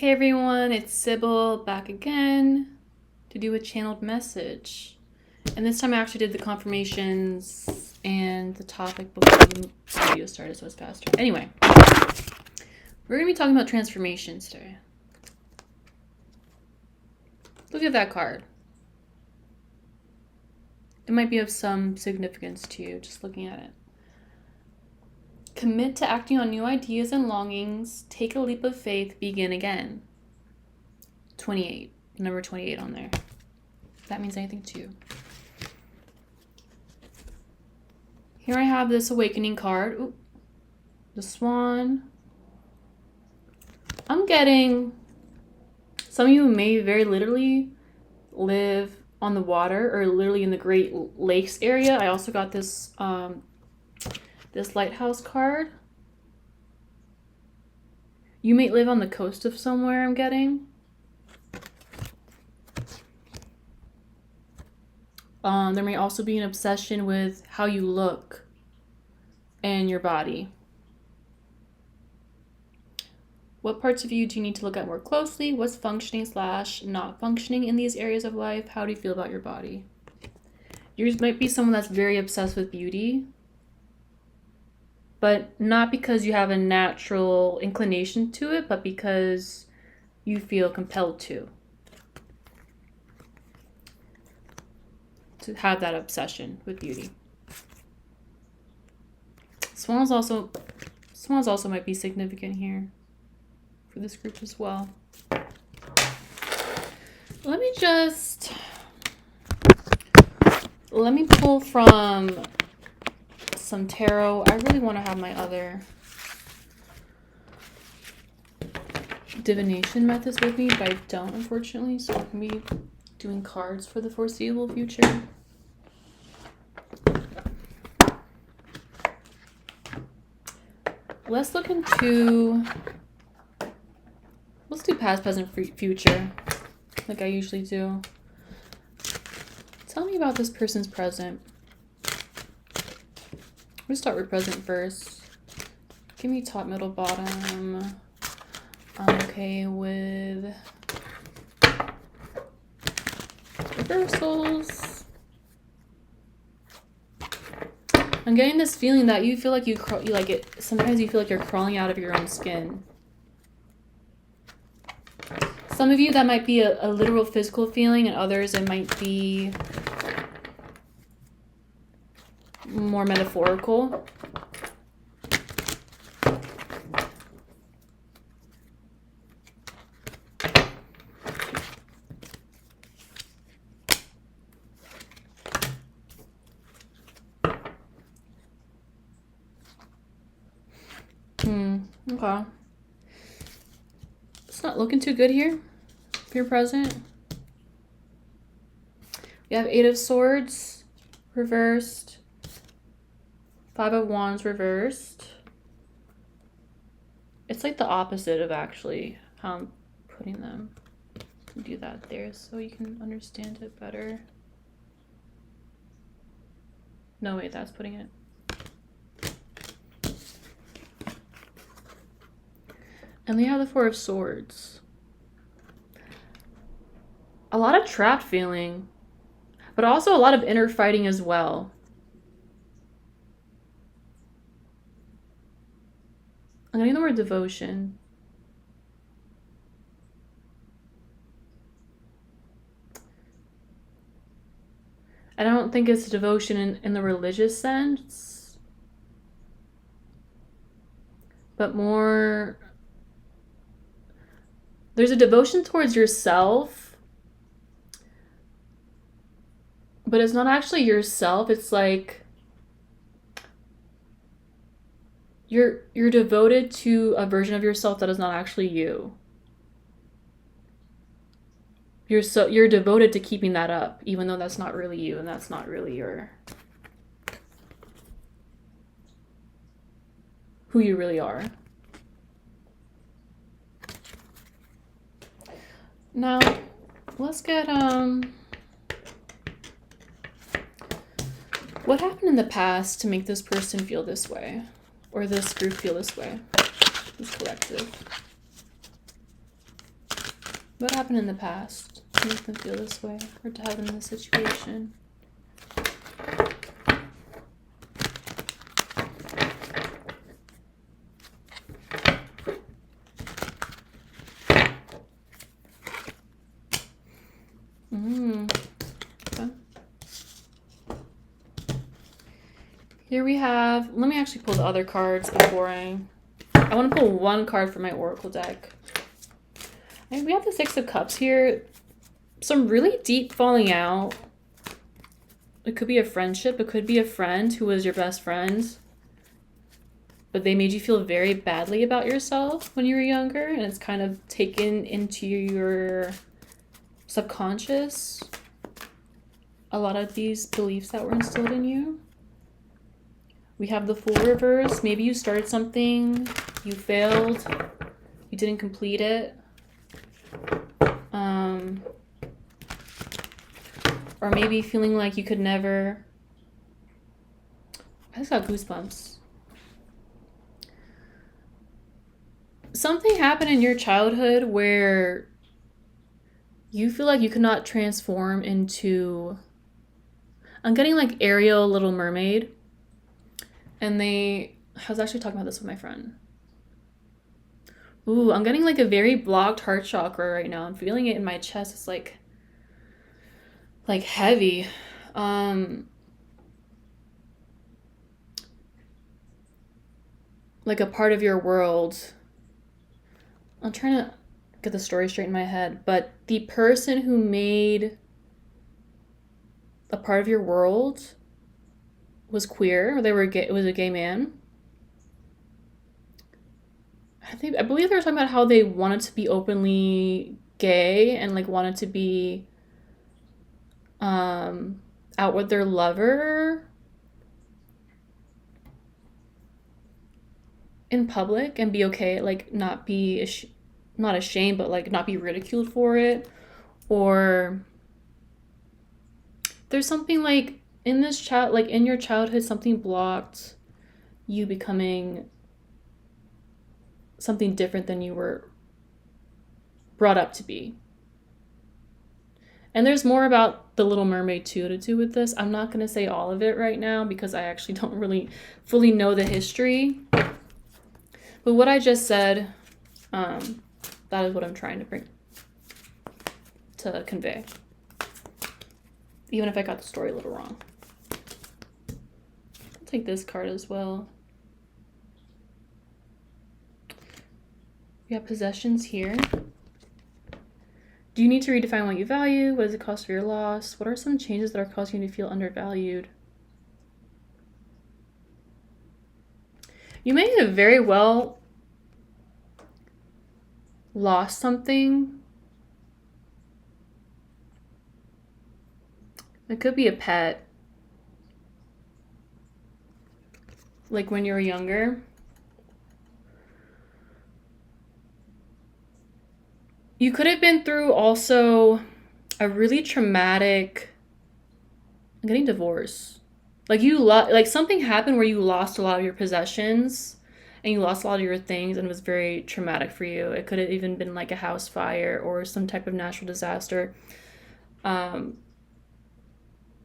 Hey everyone, it's Sybil back again to do a channeled message. And this time I actually did the confirmations and the topic before the video started, so it's faster. Anyway, we're going to be talking about transformations today. Look at that card. It might be of some significance to you just looking at it. Commit to acting on new ideas and longings. Take a leap of faith. Begin again. 28. Number 28 on there. If that means anything to you. Here I have this awakening card. Ooh, the swan. I'm getting... Some of you may very literally live on the water or literally in the Great Lakes area. I also got this... this lighthouse card. You may live on the coast of somewhere, I'm getting. There may also be an obsession with how you look and your body. What parts of you do you need to look at more closely? What's functioning / not functioning in these areas of life? How do you feel about your body? Yours might be someone that's very obsessed with beauty. But not because you have a natural inclination to it, but because you feel compelled to have that obsession with beauty. Swans also might be significant here for this group as well. Let me pull from some tarot. I really want to have my other divination methods with me, but I don't, unfortunately, so I'm going to be doing cards for the foreseeable future. Let's do past, present, future, like I usually do. Tell me about this person's present. We'll start with present first. Give me top, middle, bottom. I'm okay with reversals. I'm getting this feeling that you feel like you like it. Sometimes you feel like you're crawling out of your own skin. Some of you that might be a literal physical feeling, and others it might be more metaphorical. Okay. It's not looking too good here if you're present. We have 8 of Swords reversed. 5 of Wands reversed. It's like the opposite of actually how I'm putting them. Do that there so you can understand it better. No, wait, that's putting it. And we have the 4 of Swords. A lot of trapped feeling, but also a lot of inner fighting as well. I'm getting the word devotion. I don't think it's devotion in the religious sense, but more, there's a devotion towards yourself, but it's not actually yourself. It's like you're devoted to a version of yourself that is not actually you. You're devoted to keeping that up, even though that's not really you and that's not really who you really are. Now, let's get what happened in the past to make this person feel this way? Or this group feel this way? This collective. What happened in the past to make them feel this way or to have them in this situation? Okay. Here we have, let me actually pull the other cards before I want to pull one card for my Oracle deck. And we have the Six of Cups here. Some really deep falling out. It could be a friendship. It could be a friend who was your best friend, but they made you feel very badly about yourself when you were younger, and it's kind of taken into your subconscious a lot of these beliefs that were instilled in you. We have the Fool reverse. Maybe you started something, you failed, you didn't complete it. Or maybe feeling like you could never. I just got goosebumps. Something happened in your childhood where you feel like you could not transform into. I'm getting like Ariel, Little Mermaid. And I was actually talking about this with my friend. Ooh, I'm getting like a very blocked heart chakra right now. I'm feeling it in my chest. It's like heavy. Like a part of your world. I'm trying to get the story straight in my head, but the person who made a part of your world was queer, or they were gay, it was a gay man. I believe they were talking about how they wanted to be openly gay and like wanted to be out with their lover in public and be okay, like not be not ashamed, but like not be ridiculed for it. Or there's something like in this child, like in your childhood, something blocked you becoming something different than you were brought up to be. And there's more about the Little Mermaid too to do with this. I'm not going to say all of it right now because I actually don't really fully know the history. But what I just said, that is what I'm trying to convey. Even if I got the story a little wrong. I'll take this card as well. We have possessions here. Do you need to redefine what you value? What is the cost of your loss? What are some changes that are causing you to feel undervalued? You may have very well lost something. It could be a pet. Like when you were younger. You could have been through also a really traumatic. I'm getting divorced. Like like something happened where you lost a lot of your possessions and you lost a lot of your things and it was very traumatic for you. It could have even been like a house fire or some type of natural disaster,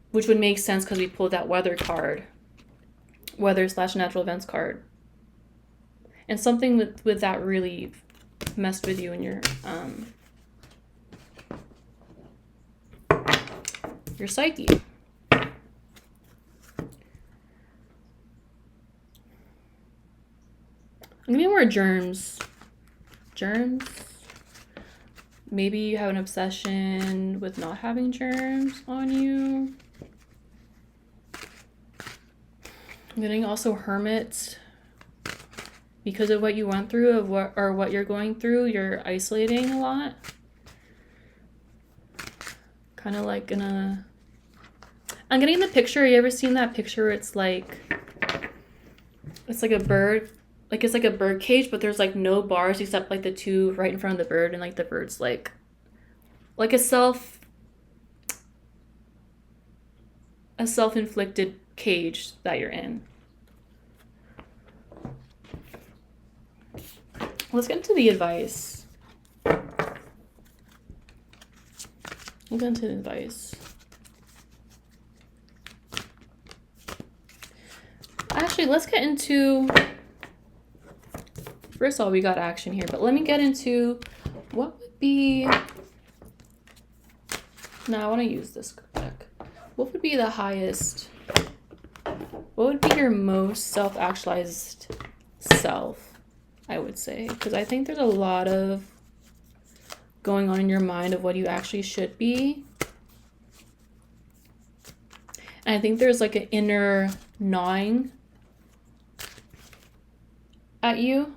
which would make sense because we pulled that weather card, weather/natural events card. And something with that really messed with you in your psyche. I'm gonna need more germs. Germs? Maybe you have an obsession with not having germs on you. I'm getting also hermit. Because of what you went through, what you're going through, you're isolating a lot. Kind of like I'm getting the picture. You ever seen that picture where it's like a bird, like it's like a bird cage, but there's like no bars except like the two right in front of the bird, and like the bird's like a self-inflicted cage that you're in. Let's get into the advice. We'll get into the advice. Actually, let's get into... First of all, we got action here, but let me get into what would be... No, I want to use this deck. What would be the highest... What would be your most self-actualized self, I would say? Because I think there's a lot of going on in your mind of what you actually should be. And I think there's like an inner gnawing at you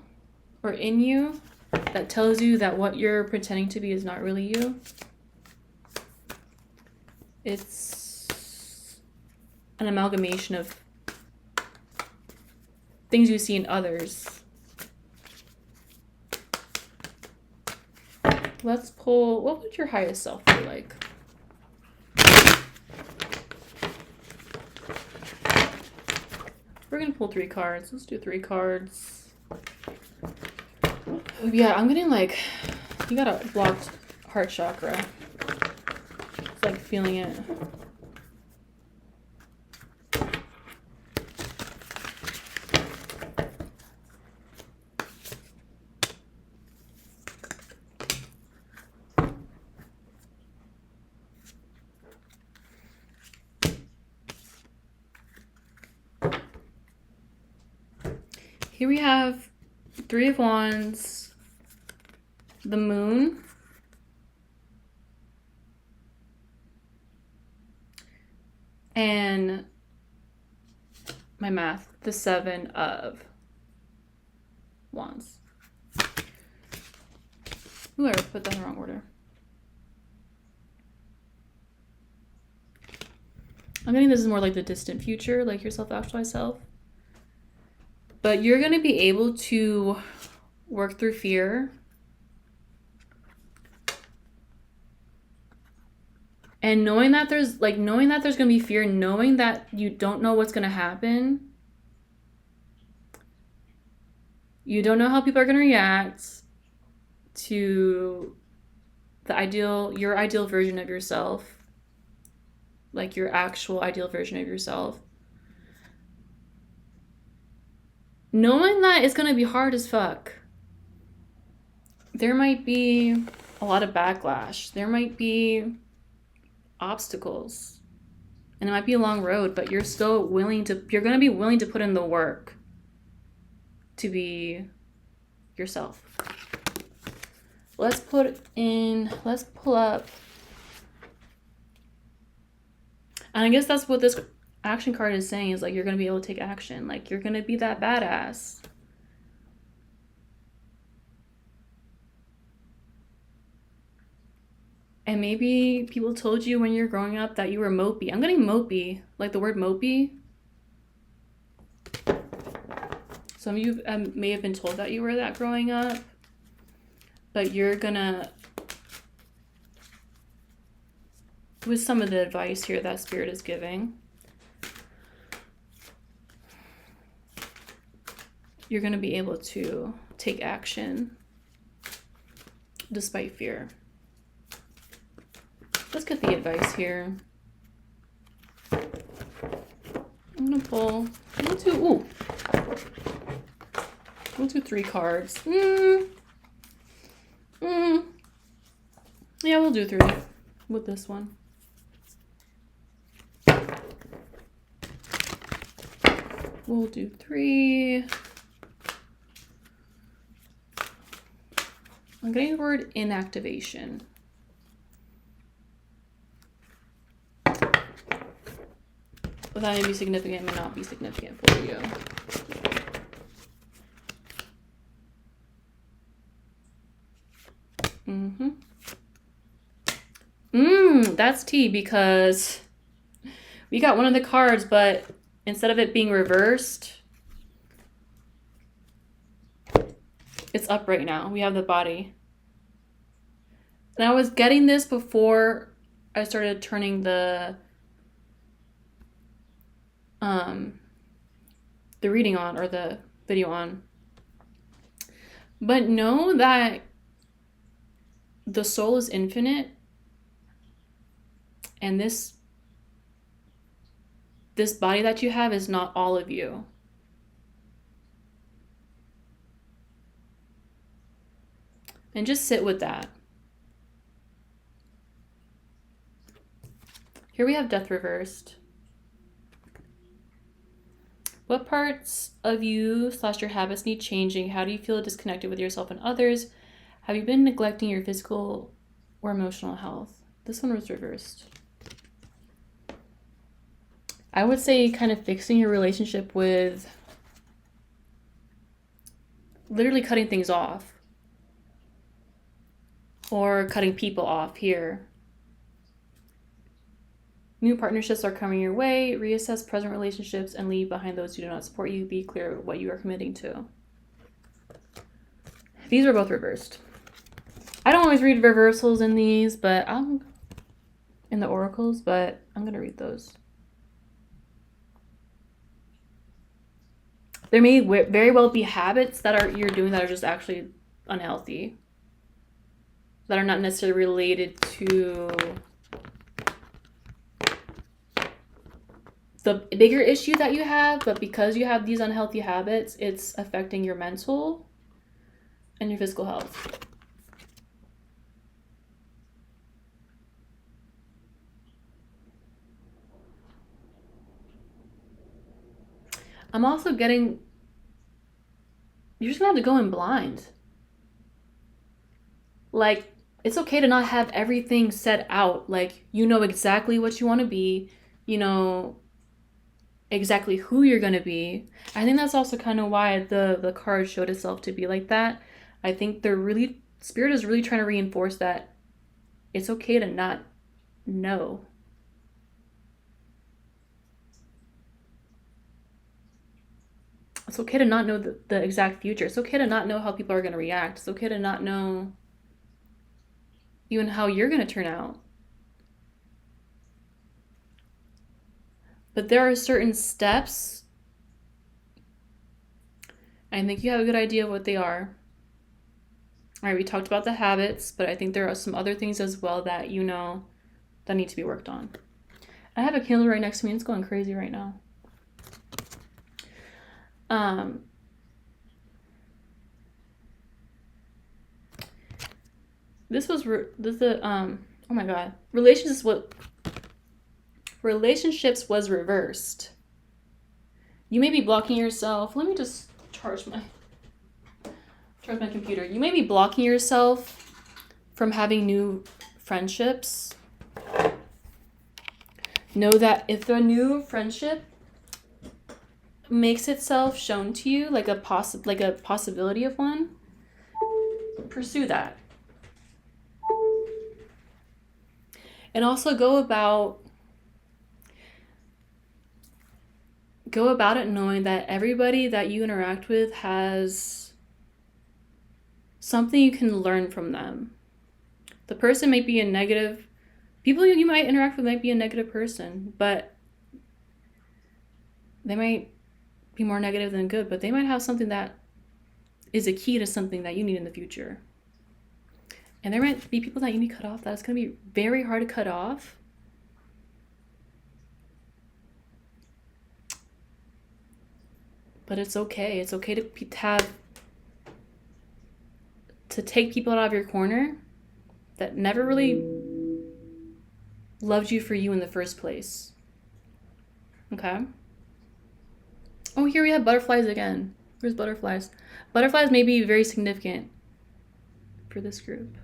or in you that tells you that what you're pretending to be is not really you. It's an amalgamation of things you see in others. Let's pull, what would your highest self be like? We're gonna pull 3 cards. Let's do 3 cards. Yeah, I'm getting like, you got a blocked heart chakra. It's like feeling it. Here we have 3 of Wands, the Moon, and my math, the 7 of Wands. Ooh, I put that in the wrong order. I'm getting this is more like the distant future, like your self-actualized self. But you're going to be able to work through fear. And knowing that there's going to be fear, knowing that you don't know what's going to happen. You don't know how people are going to react to your ideal version of yourself. Like your actual ideal version of yourself. Knowing that it's going to be hard as fuck. There might be a lot of backlash. There might be obstacles. And it might be a long road, but you're still going to be willing to put in the work to be yourself. Let's pull up. And I guess that's what this action card is saying, is like you're going to be able to take action. Like you're going to be that badass. And maybe people told you when you're growing up that you were mopey. I'm getting mopey, like the word mopey. Some of you may have been told that you were that growing up. But you're gonna, with some of the advice here that Spirit is giving, you're going to be able to take action despite fear. Let's get the advice here. I'm going to pull, we'll do 3 cards. Yeah, we'll do 3 with this one. We'll do 3. I'm getting the word inactivation. But that may be significant, may not be significant for you. That's tea, because we got one of the cards, but instead of it being reversed, it's up right now. We have the body. And I was getting this before I started turning the reading on, or the video on. But know that the soul is infinite, And this body that you have is not all of you. And just sit with that. Here we have death reversed. What parts of you / your habits need changing? How do you feel disconnected with yourself and others? Have you been neglecting your physical or emotional health? This one was reversed. I would say kind of fixing your relationship with literally cutting things off. Or cutting people off here. New partnerships are coming your way. Reassess present relationships and leave behind those who do not support you. Be clear what you are committing to. These are both reversed. I don't always read reversals in these, but in the oracles, but I'm going to read those. There may very well be habits that you're doing that are just actually unhealthy. That are not necessarily related to the bigger issue that you have, but because you have these unhealthy habits, it's affecting your mental and your physical health. I'm also getting, you're just gonna have to go in blind. Like, it's okay to not have everything set out. Like, you know exactly what you want to be. You know exactly who you're going to be. I think that's also kind of why the card showed itself to be like that. I think Spirit is really trying to reinforce that it's okay to not know. It's okay to not know the exact future. It's okay to not know how people are going to react. It's okay to not know even how you're going to turn out. But there are certain steps. I think you have a good idea of what they are. All right, we talked about the habits, but I think there are some other things as well that you know that need to be worked on. I have a candle right next to me. It's going crazy right now. Oh my god. Relationships was reversed. You may be blocking yourself. Let me just charge my computer. You may be blocking yourself from having new friendships. Know that if a new friendship makes itself shown to you, like a possibility of one, pursue that. And also go about it knowing that everybody that you interact with has something you can learn from them. The person might be a negative, people you might interact with might be a negative person, but they might be more negative than good, but they might have something that is a key to something that you need in the future. And there might be people that you need to cut off that it's going to be very hard to cut off. But it's okay. It's okay to take people out of your corner that never really loved you for you in the first place. Okay? Oh, here we have butterflies again. Where's butterflies? Butterflies may be very significant for this group.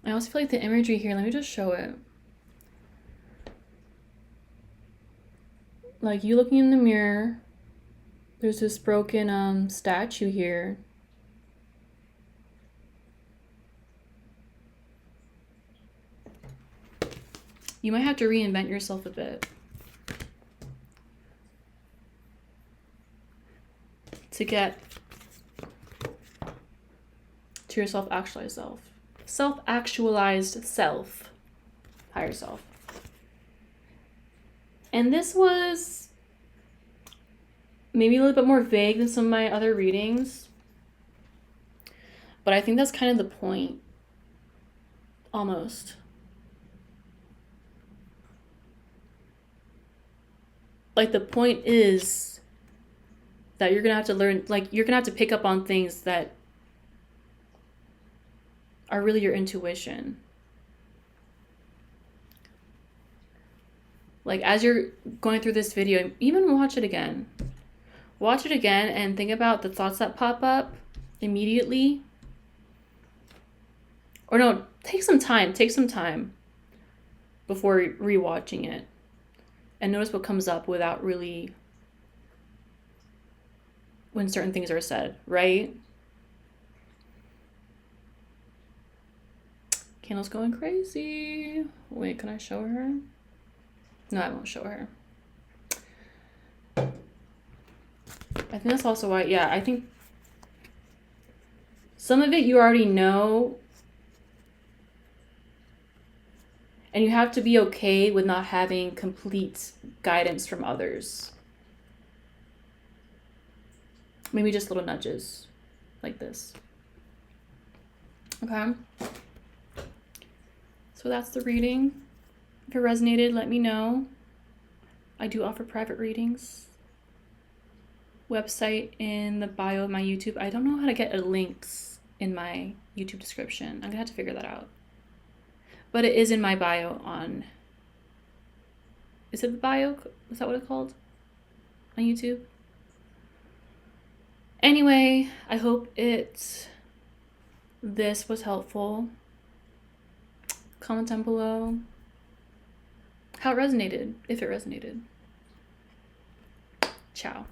I also feel like the imagery here, let me just show it. Like you looking in the mirror, there's this broken statue here. You might have to reinvent yourself a bit to get to your self-actualized self. Self-actualized self. Higher self. And this was maybe a little bit more vague than some of my other readings. But I think that's kind of the point. Almost. Like, the point is that you're gonna have to learn, like, you're gonna have to pick up on things that are really your intuition. Like, as you're going through this video, even watch it again. Watch it again and think about the thoughts that pop up immediately. Or no, take some time before rewatching it. And notice what comes up without really, when certain things are said, right? Candle's going crazy. Wait, can I show her? No, I won't show her. I think that's also why, yeah, I think some of it you already know, and you have to be okay with not having complete guidance from others. Maybe just little nudges like this. Okay. So that's the reading. If it resonated, let me know. I do offer private readings. Website in the bio of my YouTube. I don't know how to get links in my YouTube description. I'm gonna have to figure that out. But it is in my bio on, is it the bio? Is that what it's called? On YouTube? Anyway, I hope this was helpful. Comment down below how it resonated, if it resonated. Ciao.